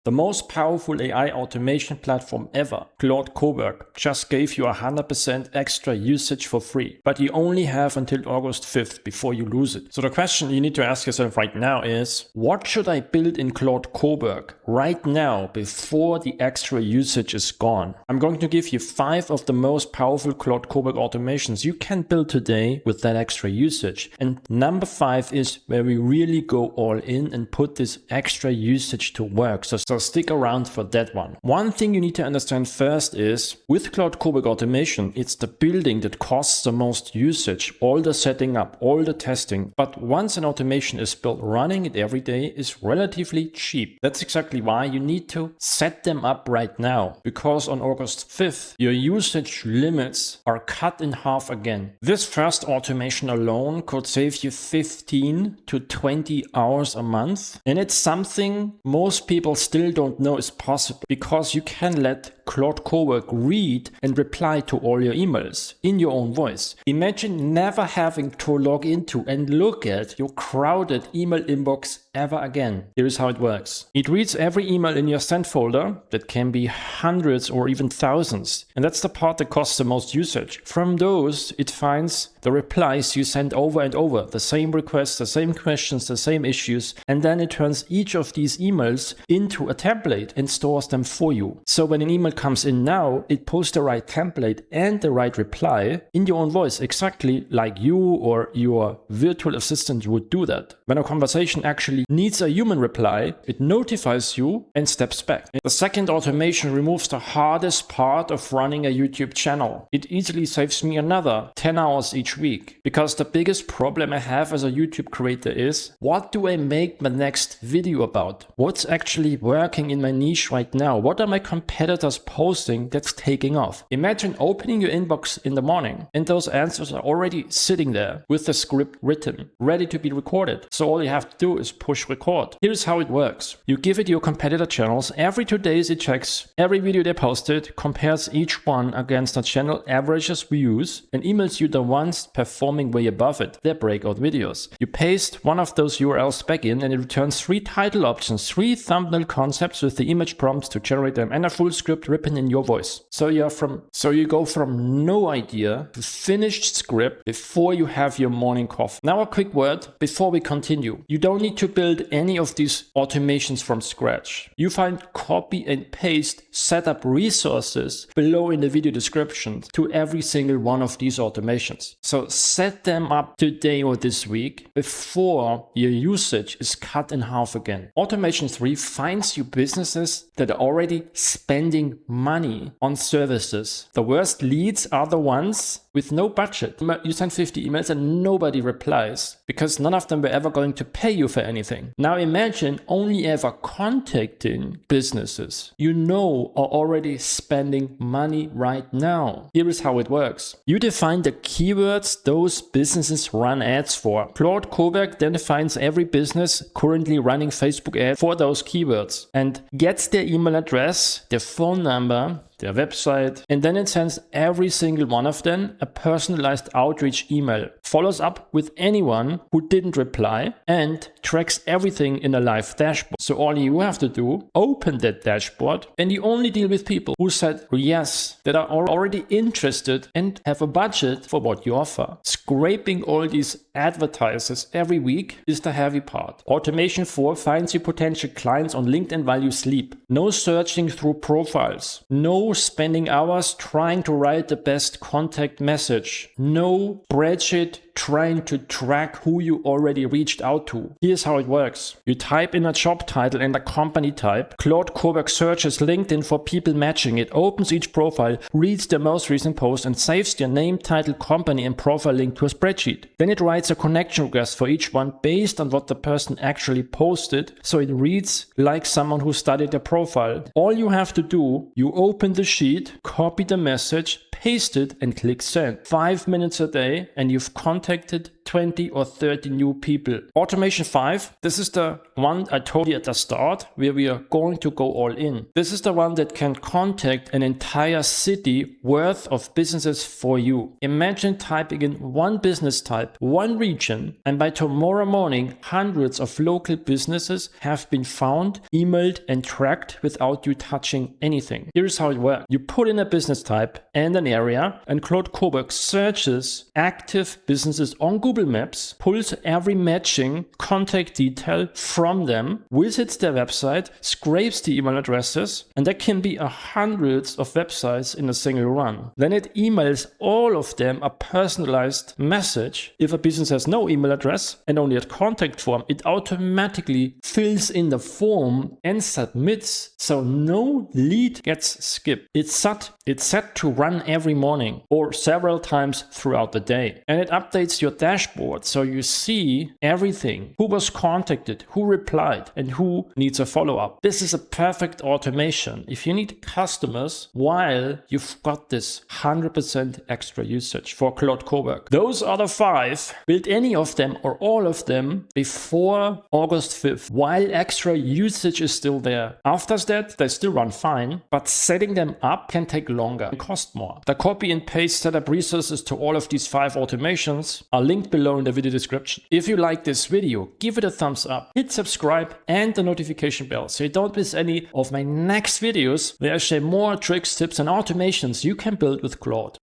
The most powerful AI automation platform ever, Claude Cowork, just gave you 100% extra usage for free. But you only have until August 5th before you lose it. So the question you need to ask yourself right now is, what should I build in Claude Cowork right now before the extra usage is gone? I'm going to give you 5 of the most powerful Claude Cowork automations you can build today with that extra usage. And number 5 is where we really go all in and put this extra usage to work. So stick around for that one. One thing you need to understand first is, with Claude Cowork automation, it's the building that costs the most usage, all the setting up, all the testing. But once an automation is built, running it every day is relatively cheap. That's exactly why you need to set them up right now, because on August 5th, your usage limits are cut in half again. This first automation alone could save you 15 to 20 hours a month. And it's something most people still don't know is possible, because you can let Claude Cowork read and reply to all your emails in your own voice. Imagine never having to log into and look at your crowded email inbox ever again. Here's how it works. It reads every email in your sent folder, that can be hundreds or even thousands. And that's the part that costs the most usage. From those, it finds the replies you send over and over, the same requests, the same questions, the same issues, and then it turns each of these emails into a template and stores them for you. So when an email comes in now, it posts the right template and the right reply in your own voice, exactly like you or your virtual assistant would do that. When a conversation actually needs a human reply, it notifies you and steps back. The second automation removes the hardest part of running a YouTube channel. It easily saves me another 10 hours each week, because the biggest problem I have as a YouTube creator is, what do I make my next video about? What's actually working in my niche right now? What are my competitors posting that's taking off? Imagine opening your inbox in the morning and those answers are already sitting there with the script written, ready to be recorded. So all you have to do is push record. Here's how it works. You give it your competitor channels. Every 2 days it checks every video they posted, compares each one against the channel averages views, and emails you the ones performing way above it, their breakout videos. You paste one of those URLs back in and it returns 3 title options, 3 thumbnail concepts with the image prompts to generate them, and a full script written in your voice. So you go from no idea to finished script before you have your morning coffee. Now a quick word before we continue. You don't need to build any of these automations from scratch. You find copy and paste setup resources below in the video description to every single one of these automations. So set them up today or this week before your usage is cut in half again. Automation 3 finds you businesses that are already spending money on services. The worst leads are the ones with no budget. You send 50 emails and nobody replies, because none of them were ever going to pay you for anything. Now imagine only ever contacting businesses you know are already spending money right now. Here is how it works. You define the keywords those businesses run ads for. Claude Cowork then finds every business currently running Facebook ads for those keywords and gets their email address, their phone number, their website, and then it sends every single one of them a personalized outreach email, follows up with anyone who didn't reply, and tracks everything in a live dashboard. So all you have to do, open that dashboard, and you only deal with people who said yes, that are already interested and have a budget for what you offer. Scraping all these advertisers every week is the heavy part. Automation 4 finds you potential clients on LinkedIn while you sleep. No searching through profiles. No spending hours trying to write the best contact message. No spreadsheet trying to track who you already reached out to. Here's how it works. You type in a job title and a company type. Claude Cowork searches LinkedIn for people matching. It opens each profile, reads their most recent post, and saves their name, title, company, and profile link to a spreadsheet. Then it writes a connection request for each one based on what the person actually posted, so it reads like someone who studied their profile. All you have to do, you open the sheet, copy the message, paste it, and click send. 5 minutes a day and you've contacted 20 or 30 new people. Automation 5, this is the one I told you at the start, where we are going to go all in. This is the one that can contact an entire city worth of businesses for you. Imagine typing in one business type, one region, and by tomorrow morning, hundreds of local businesses have been found, emailed, and tracked without you touching anything. Here's how it works. You put in a business type and an area, and Claude Cowork searches active businesses on Google Maps, pulls every matching contact detail from them, visits their website, scrapes the email addresses, and there can be hundreds of websites in a single run. Then it emails all of them a personalized message. If a business has no email address and only a contact form, it automatically fills in the form and submits, so no lead gets skipped. It's set to run every morning or several times throughout the day. And it updates your dashboard so you see everything, who was contacted, who replied, and who needs a follow-up. This is a perfect automation if you need customers while you've got this 100% extra usage for Claude Cowork. Those other 5, build any of them or all of them before August 5th, while extra usage is still there. After that, they still run fine, but setting them up can take longer and cost more. The copy and paste setup resources to all of these 5 automations are linked below in the video description. If you like this video, give it a thumbs up, hit subscribe and the notification bell so you don't miss any of my next videos where I share more tricks, tips and automations you can build with Claude.